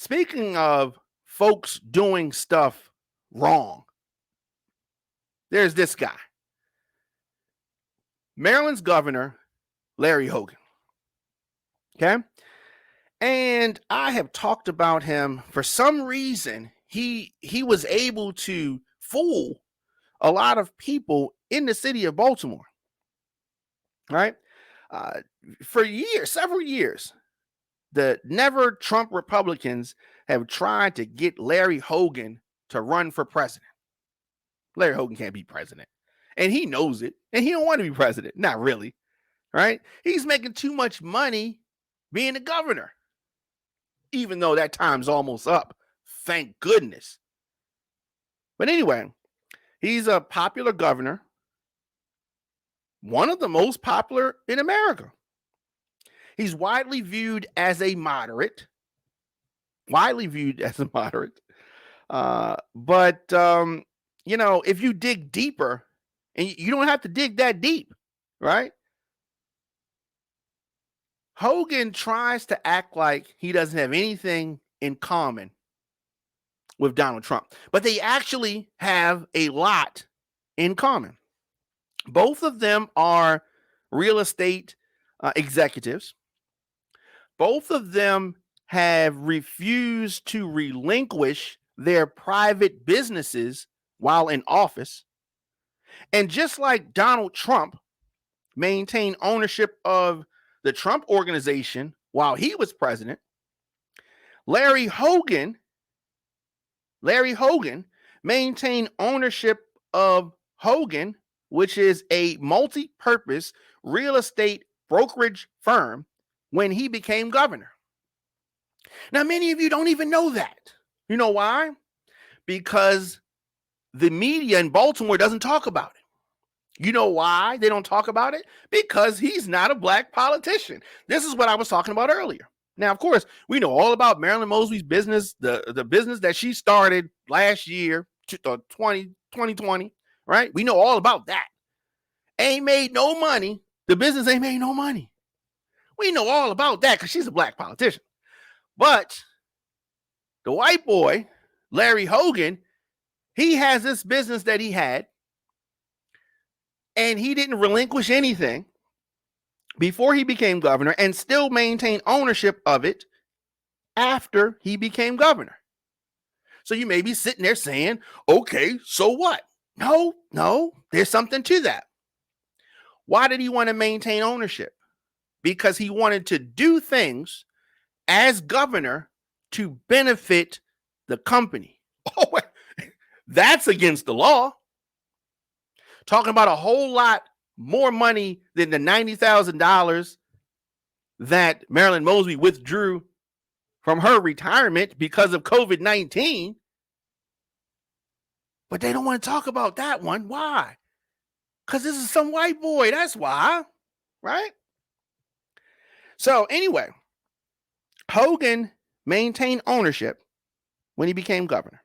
Speaking of folks doing stuff wrong, there's this guy, Maryland's governor, Larry Hogan. Okay. And I have talked about him. For some reason, he was able to fool a lot of people in the city of Baltimore. Right. For years, several years, the never Trump Republicans have tried to get Larry Hogan to run for president. Larry Hogan can't be president, and he knows it, and he don't want to be president. Not really, right? He's making too much money being a governor, even though that time's almost up. Thank goodness. But anyway, he's a popular governor, one of the most popular in America. He's widely viewed as a moderate. But if you dig deeper, and you don't have to dig that deep, right? Hogan tries to act like he doesn't have anything in common with Donald Trump, but they actually have a lot in common. Both of them are real estate executives. Both of them have refused to relinquish their private businesses while in office. And just like Donald Trump maintained ownership of the Trump Organization while he was president, Larry Hogan maintained ownership of Hogan, which is a multi-purpose real estate brokerage firm, when he became governor. Now, many of you don't even know that. You know why? Because the media in Baltimore doesn't talk about it. You know why they don't talk about it? Because he's not a black politician. This is what I was talking about earlier. Now, of course, we know all about Marilyn Mosby's business, the business that she started last year, 2020, right? We know all about that. Ain't made no money. The business ain't made no money. We know all about that because she's a black politician. But the white boy, Larry Hogan, he has this business that he had, and he didn't relinquish anything before he became governor and still maintain ownership of it after he became governor. So you may be sitting there saying, okay, so what? No, there's something to that. Why did he want to maintain ownership? Because he wanted to do things as governor to benefit the company. Oh, that's against the law. Talking about a whole lot more money than the $90,000 that Marilyn Mosby withdrew from her retirement because of COVID-19. But they don't want to talk about that one. Why? Because this is some white boy. That's why, right? So anyway, Hogan maintained ownership when he became governor.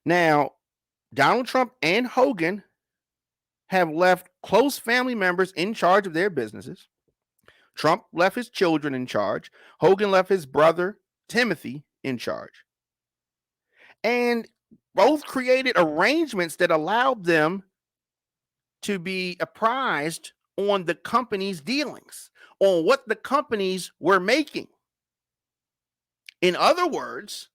Now, Donald Trump and Hogan have left close family members in charge of their businesses. Trump left his children in charge. Hogan left his brother, Timothy, in charge. And both created arrangements that allowed them to be apprised on the company's dealings, on what the companies were making. In other words,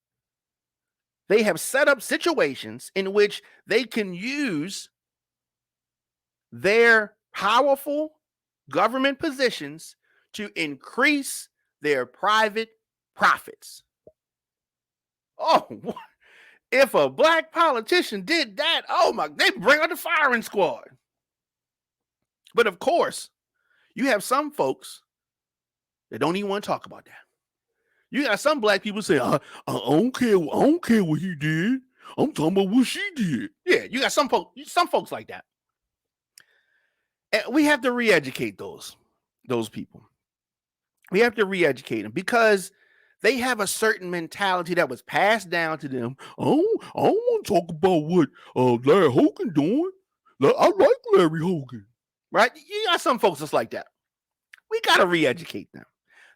they have set up situations in which they can use their powerful government positions to increase their private profits. Oh, if a black politician did that, oh my, they bring out the firing squad. But of course, you have some folks that don't even want to talk about that. You got some black people say, I don't care what he did. I'm talking about what she did. Yeah, you got some folks like that. And we have to re-educate those people. We have to re-educate them because they have a certain mentality that was passed down to them. Oh, I don't want to talk about what Larry Hogan doing. I like Larry Hogan. Right? You got some folks that's like that. We got to re-educate them.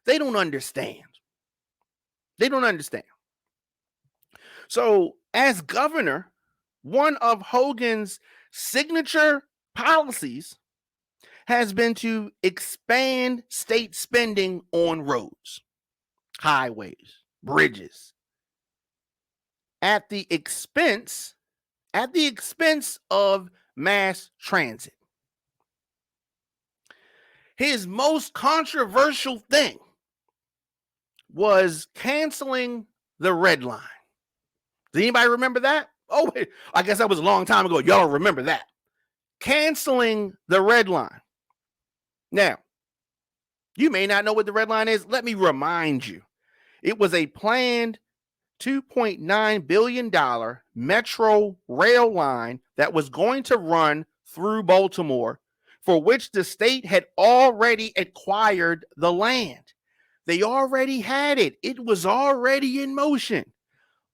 They don't understand. They don't understand. So, as governor, one of Hogan's signature policies has been to expand state spending on roads, highways, bridges at the expense of mass transit. His most controversial thing was canceling the red line. Does anybody remember that? Oh, wait, I guess that was a long time ago. Y'all remember that. Canceling the red line. Now, you may not know what the red line is. Let me remind you. It was a planned $2.9 billion metro rail line that was going to run through Baltimore, for which the state had already acquired the land. They already had it. It was already in motion.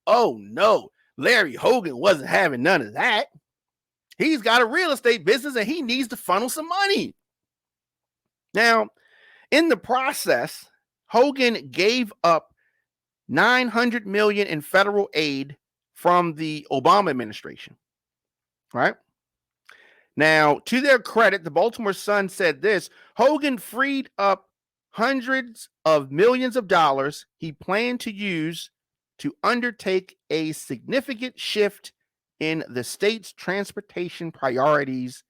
Oh no, Larry Hogan wasn't having none of that. He's got a real estate business and he needs to funnel some money. Now, in the process, Hogan gave up $900 million in federal aid from the Obama administration. Right? Now, to their credit, the Baltimore Sun said this: Hogan freed up hundreds of millions of dollars he planned to use to undertake a significant shift in the state's transportation priorities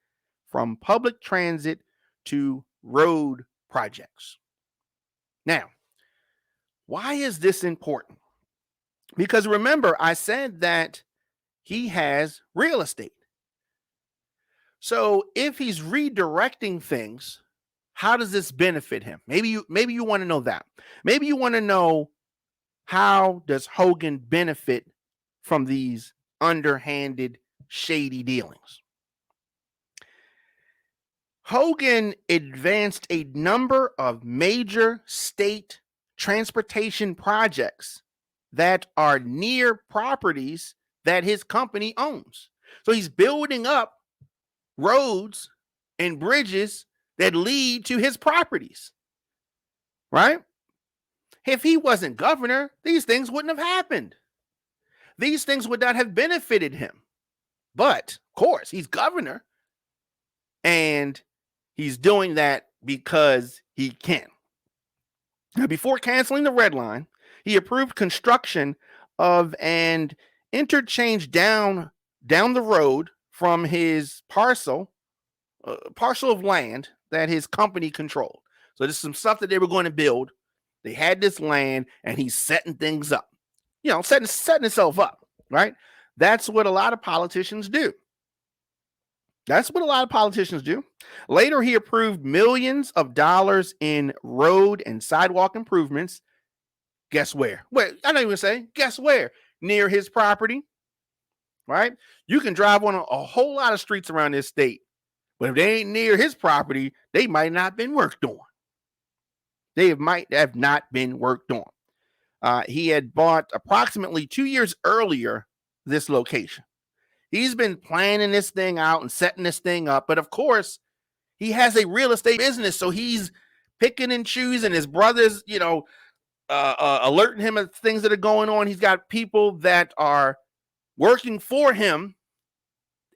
from public transit to road projects. Now, why is this important? Because remember, I said that he has real estate. So if he's redirecting things, how does this benefit him? Maybe you want to know that. Maybe you want to know, how does Hogan benefit from these underhanded, shady dealings? Hogan advanced a number of major state transportation projects that are near properties that his company owns. So he's building up roads and bridges that lead to his properties, right? If he wasn't governor, these things wouldn't have happened. These things would not have benefited him. But, of course, he's governor, and he's doing that because he can. Now, before canceling the red line, he approved construction of an interchange down the road from his parcel of land that his company controlled. So this is some stuff that they were going to build. They had this land, and he's setting things up. Setting himself up, right? That's what a lot of politicians do. Later, he approved millions of dollars in road and sidewalk improvements. Guess where? Well, I don't even say, guess where? Near his property, right? You can drive on a whole lot of streets around this state, but if they ain't near his property, they might not have been worked on. He had bought approximately 2 years earlier this location. He's been planning this thing out and setting this thing up. But of course, he has a real estate business, so he's picking and choosing. His brothers, alerting him of things that are going on. He's got people that are working for him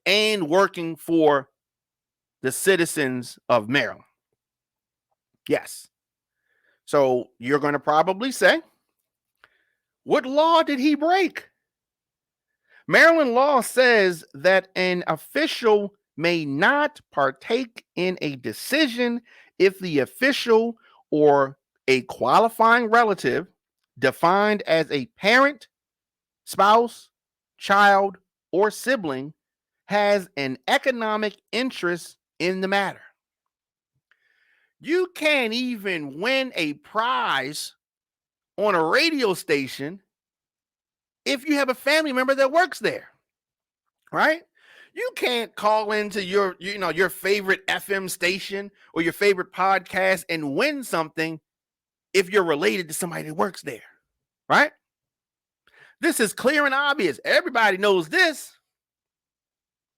and working for the citizens of Maryland. Yes. So you're going to probably say, what law did he break? Maryland law says that an official may not partake in a decision if the official or a qualifying relative, defined as a parent, spouse, child, or sibling, has an economic interest in the matter. You can't even win a prize on a radio station if you have a family member that works there, right? You can't call into your favorite FM station or your favorite podcast and win something if you're related to somebody that works there, right? This is clear and obvious. Everybody knows this.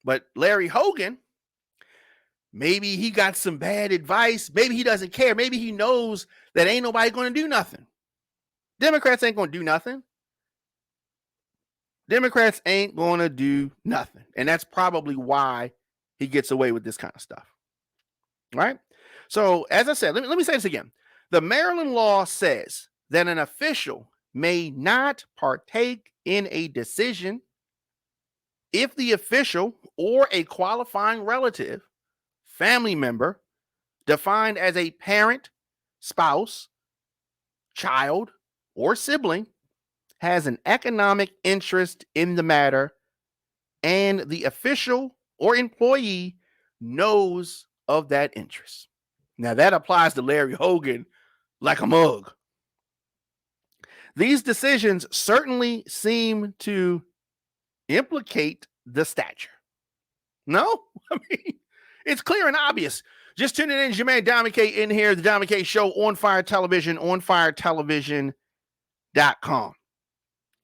But Larry Hogan, maybe he got some bad advice. Maybe he doesn't care. Maybe he knows that ain't nobody going to do nothing. Democrats ain't going to do nothing. Democrats ain't going to do nothing. And that's probably why he gets away with this kind of stuff. Right? So, as I said, let me say this again. The Maryland law says that an official may not partake in a decision if the official or a qualifying relative, family member, defined as a parent, spouse, child, or sibling, has an economic interest in the matter and the official or employee knows of that interest. Now, that applies to Larry Hogan like a mug. These decisions certainly seem to implicate the stature. No? I mean, it's clear and obvious. Just tuning in, your man Dominic K in here, the Dominic K Show on Fire Television, on firetelevision.com.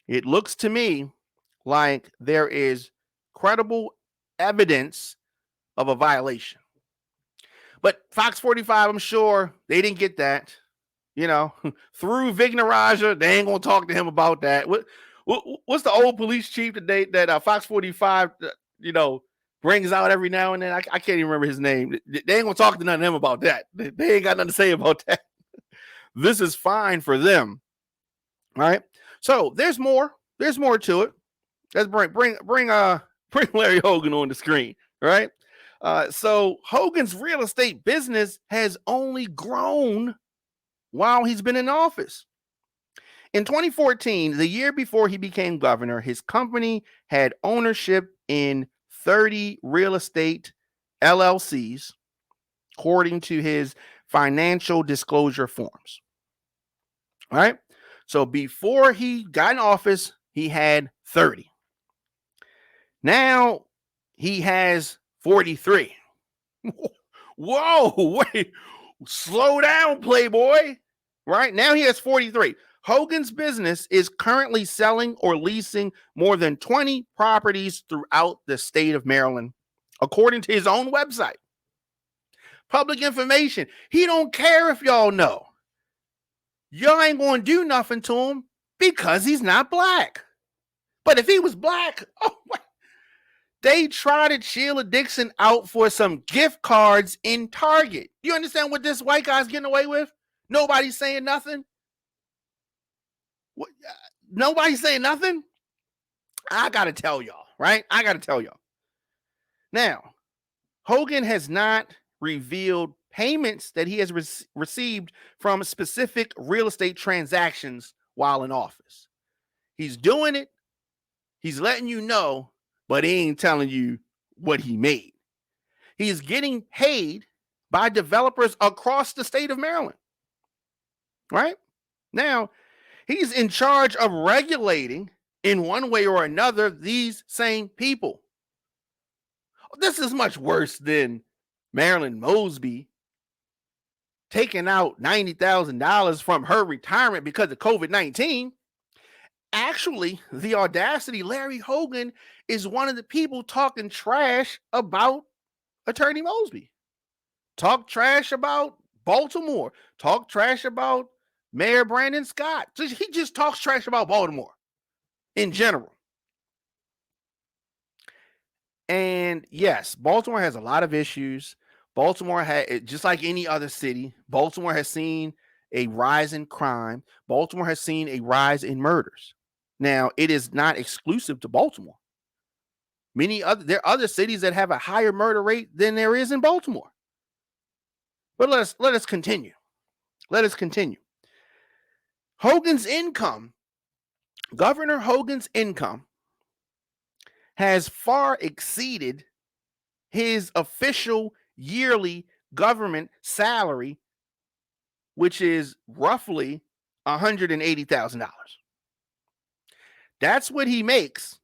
It looks to me like there is credible evidence of a violation. But Fox 45, I'm sure they didn't get that. You know, through Vignaraja, they ain't going to talk to him about that. What's the old police chief today that Fox 45, brings out every now and then? I can't even remember his name. They ain't going to talk to none of them about that. They ain't got nothing to say about that. This is fine for them. All right. So there's more. There's more to it. Let's bring Larry Hogan on the screen. Right. So Hogan's real estate business has only grown while he's been in office. In 2014, the year before he became governor, his company had ownership in 30 real estate LLCs, according to his financial disclosure forms. All right. So before he got in office, he had 30. Now he has 43. Whoa, wait, slow down, Playboy. Right now he has 43. Hogan's business is currently selling or leasing more than 20 properties throughout the state of Maryland, according to his own website. Public information. He don't care if y'all know. Y'all ain't going to do nothing to him because he's not black. But if he was black, they trotted Sheila Dixon out for some gift cards in Target. You understand what this white guy's getting away with? Nobody's saying nothing. Nobody's saying nothing. I got to tell y'all, right? I got to tell y'all. Now, Hogan has not revealed payments that he has received from specific real estate transactions while in office. He's doing it. He's letting you know, but he ain't telling you what he made. He's getting paid by developers across the state of Maryland. Right? Now, he's in charge of regulating in one way or another these same people. This is much worse than Marilyn Mosby taking out $90,000 from her retirement because of COVID-19. Actually, the audacity, Larry Hogan is one of the people talking trash about Attorney Mosby. Talk trash about Baltimore. Talk trash about Mayor Brandon Scott. He just talks trash about Baltimore in general. And yes, Baltimore has a lot of issues. Baltimore had, just like any other city, Baltimore has seen a rise in crime. Baltimore has seen a rise in murders. Now, it is not exclusive to Baltimore. There are other cities that have a higher murder rate than there is in Baltimore. But let us continue. Let us continue. Hogan's income, Governor Hogan's income, has far exceeded his official yearly government salary, which is roughly $180,000. That's what he makes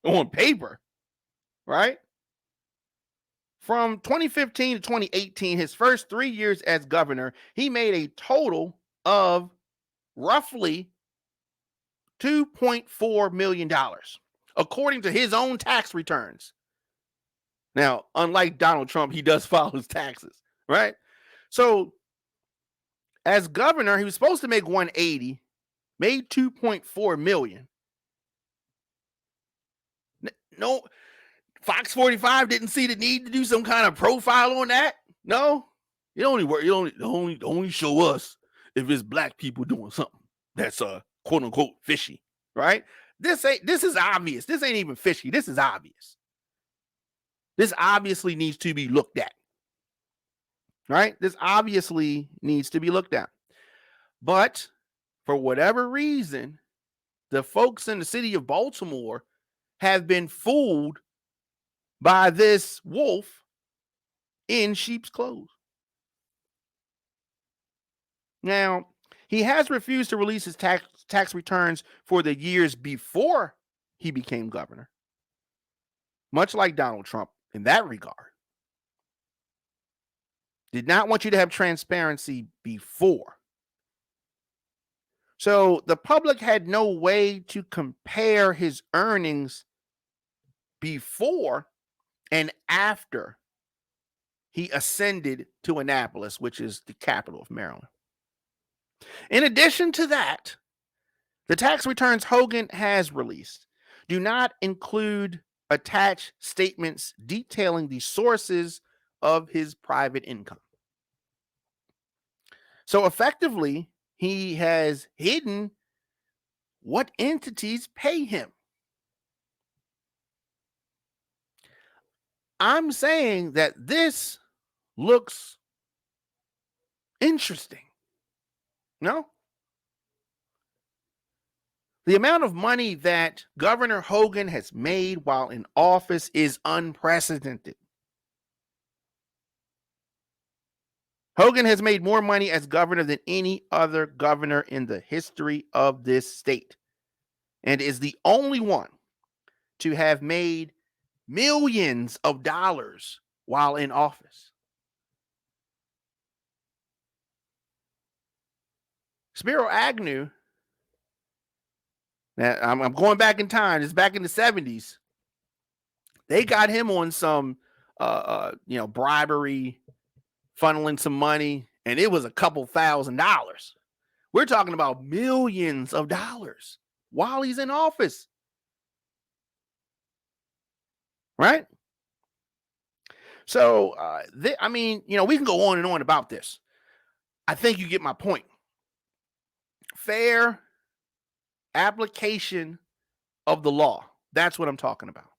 on paper, right? From 2015 to 2018, his first 3 years as governor, he made a total of roughly $2.4 million, according to his own tax returns. Now, unlike Donald Trump, he does file his taxes, right? So, as governor, he was supposed to make $180 made 2.4 million. No, Fox 45 didn't see the need to do some kind of profile on that. No, it only work. You only show us if it's black people doing something that's quote unquote fishy, right? This is obvious. This ain't even fishy. This is obvious. This obviously needs to be looked at, right? This obviously needs to be looked at. But for whatever reason, the folks in the city of Baltimore have been fooled by this wolf in sheep's clothes. Now, he has refused to release his tax returns for the years before he became governor, much like Donald Trump in that regard. Did not want you to have transparency before. So the public had no way to compare his earnings before and after he ascended to Annapolis, which is the capital of Maryland. In addition to that, the tax returns Hogan has released do not include attached statements detailing the sources of his private income. So effectively, he has hidden what entities pay him. I'm saying that this looks interesting. No? The amount of money that Governor Hogan has made while in office is unprecedented. Hogan has made more money as governor than any other governor in the history of this state, and is the only one to have made millions of dollars while in office. Spiro Agnew, now I'm going back in time, it's back in the 70s. They got him on some bribery, funneling some money, and it was a couple $1,000s. We're talking about millions of dollars while he's in office. Right? So, we can go on and on about this. I think you get my point. Fair application of the law. That's what I'm talking about.